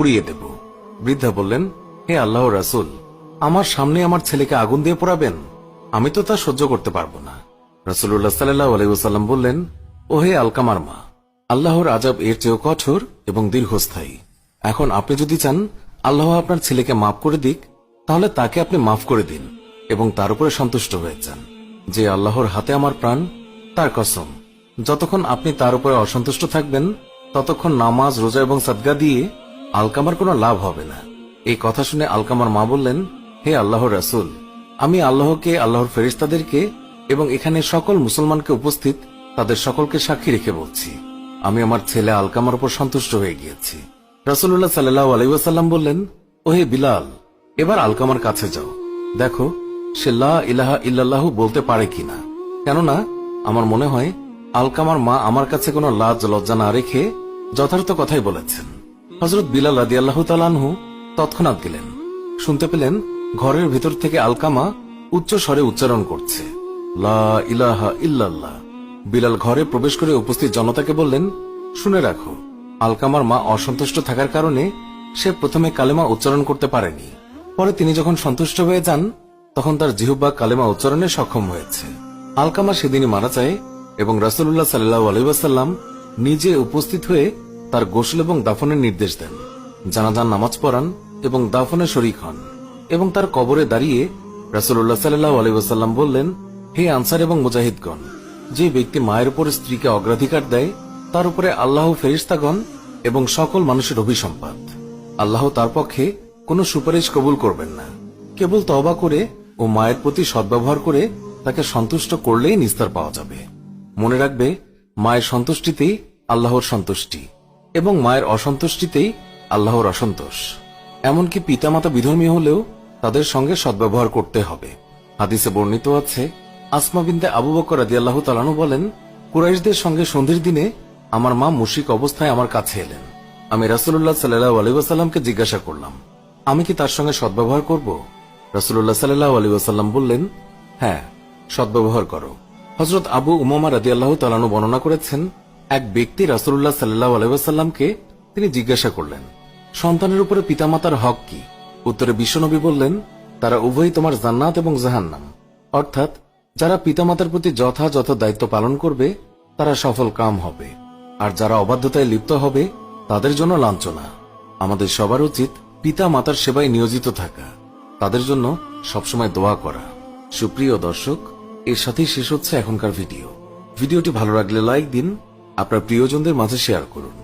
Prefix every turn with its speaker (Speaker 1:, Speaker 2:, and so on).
Speaker 1: পুড়িয়ে দেব। বৃদ্ধা বললেন, হে আল্লাহর রাসূল, আমার সামনে আমার ছেলেকে আগুন দিয়ে পোড়াবেন? আমি তো তা সহ্য করতে পারবো না। রাসূলুল্লাহ সাল্লাল্লাহু আলাইহি ওয়াসাল্লাম বললেন, ও হে আলকামার মা, আল্লাহর আযাব এর চেয়েও কঠোর এবং দীর্ঘস্থায়ী। এখন আপনি যদি চান আল্লাহ আপনার ছেলেকে মাফ করে দিক, তাহলে তাকে আপনি মাফ করে দিন এবং তার উপরে সন্তুষ্ট হয়ে যান। যে আল্লাহর হাতে আমার প্রাণ, তার কসম, যতক্ষণ আপনি তার উপরে অসন্তুষ্ট থাকবেন ততক্ষণ নামাজ, রোজা এবং সাদকা দিয়ে আলকামার কোনো লাভ হবে না। এই কথা শুনে আলকামার মা বললেন, হে আল্লাহর রাসূল, আমি আল্লাহকে, আল্লাহর ফেরেশতাদেরকে এবং এখানে সকল মুসলমানকে উপস্থিত তাদের সকলকে সাক্ষী রেখে বলছি, আমি আমার ছেলে আলকামার উপর সন্তুষ্ট হয়ে গিয়েছি। রাসূলুল্লাহ সাল্লাল্লাহু আলাইহি ওয়াসাল্লাম বললেন, ও হে বিলাল, এবার আলকামার কাছে যাও, দেখো সে লা ইলাহা ইল্লাল্লাহু বলতে পারে কিনা। কেননা আমার মনে হয় আলকামার মা আমার কাছে কোনো লাজ লজ্জা না রেখে যথার্থ কথাই বলেছেন। হযরত বিলাল রাদিয়াল্লাহু তাআলা আনহু তৎক্ষণাৎ গেলেন। শুনতে পেলেন ঘরের ভেতর থেকে আলকামা উচ্চ স্বরে উচ্চারণ করছে, লা ইলাহা ইল্লাল্লাহ। বিলাল ঘরে প্রবেশ করে উপস্থিত জনতাকে বললেন, শুনে রাখো, আলকামার মা অসন্তুষ্ট থাকার কারণে সে প্রথমে কালেমা উচ্চারণ করতে পারেনি। পরে তিনি যখন সন্তুষ্ট হয়ে যান তখন তার জিহ্বা কালেমা উচ্চারণে সক্ষম হয়েছে। আলকামা সেদিনই মারা যায় এবং রাসূলুল্লাহ সাল্লাল্লাহু আলাইহি ওয়াসাল্লাম নিজে উপস্থিত হয়ে তার গোসল এবং দাফনের নির্দেশ দেন, জানাজার নামাজ পড়ান এবং দাফনে শরীক হন। এবং তার কবরে দাঁড়িয়ে রাসূলুল্লাহ সাল্লাল্লাহু আলাইহি ওয়াসাল্লাম বললেন, হে আনসার এবং মুজাহিদগণ, যে ব্যক্তি মায়ের উপর স্ত্রীকে অগ্রাধিকার দেয় তার উপরে আল্লাহ, ফেরেশতাগণ এবং সকল মানুষের অভিসম্পাত। আল্লাহ তার পক্ষে কোনো সুপারিশ কবুল করবেন না। কেবল তওবা করে ও মায়ের প্রতি সদ্ব্যবহার করে তাকে সন্তুষ্ট করলেই নিস্তার পাওয়া যাবে। মনে রাখবে, মায়ের সন্তুষ্টিতেই আল্লাহর সন্তুষ্টি এবং মায়ের অসন্তুষ্টিতেই আল্লাহর অসন্তোষ। এমনকি পিতামাতা বিধর্মী হলেও তাদের সঙ্গে সদ্ব্যবহার করতে হবে। হাদিসে বর্ণিত আছে, আসমা বিনতে আবু বকর রাদিয়াল্লাহু তাআলা আনহু বলেন, কুরাইশদের সঙ্গে সন্ধির দিনে আমার মা মুশরিক অবস্থায় আমার কাছে এলেন। আমি রাসূলুল্লাহ সাল্লাল্লাহু আলাইহি ওয়াসাল্লামকে জিজ্ঞাসা করলাম, আমি কি তার সঙ্গে সদ্ব্যবহার করব? রাসূলুল্লাহ সাল্লাল্লাহু আলাইহি ওয়াসাল্লাম বললেন, হ্যাঁ, সদ্ব্যবহার করো। হযরত আবু উমামা রাদিয়াল্লাহু তাআলা আনহু বর্ণনা করেছেন, এক ব্যক্তি রাসূলুল্লাহ সাল্লাল্লাহু আলাইহি ওয়াসাল্লামকে তিনি জিজ্ঞাসা করলেন, সন্তানের উপরে পিতামাতার হক কি? উত্তরে বিশ্বনবী বললেন, তারা উভয়ই তোমার জান্নাত এবং জাহান্নাম। অর্থাৎ যারা পিতামাতার প্রতি যথাযথ দায়িত্ব পালন করবে তারা সফল কাম হবে, আর যারা অবাধ্যতায় লিপ্ত হবে তাদের জন্য লাঞ্ছনা। আমাদের সবার উচিত পিতা মাতার সেবায় নিয়োজিত থাকা, তাদের জন্য সবসময় দোয়া করা। সুপ্রিয় দর্শক, এর সাথেই শেষ হচ্ছে এখনকার ভিডিওটি ভালো লাগলে লাইক দিন, আপনার প্রিয়জনদের মাঝে শেয়ার করুন।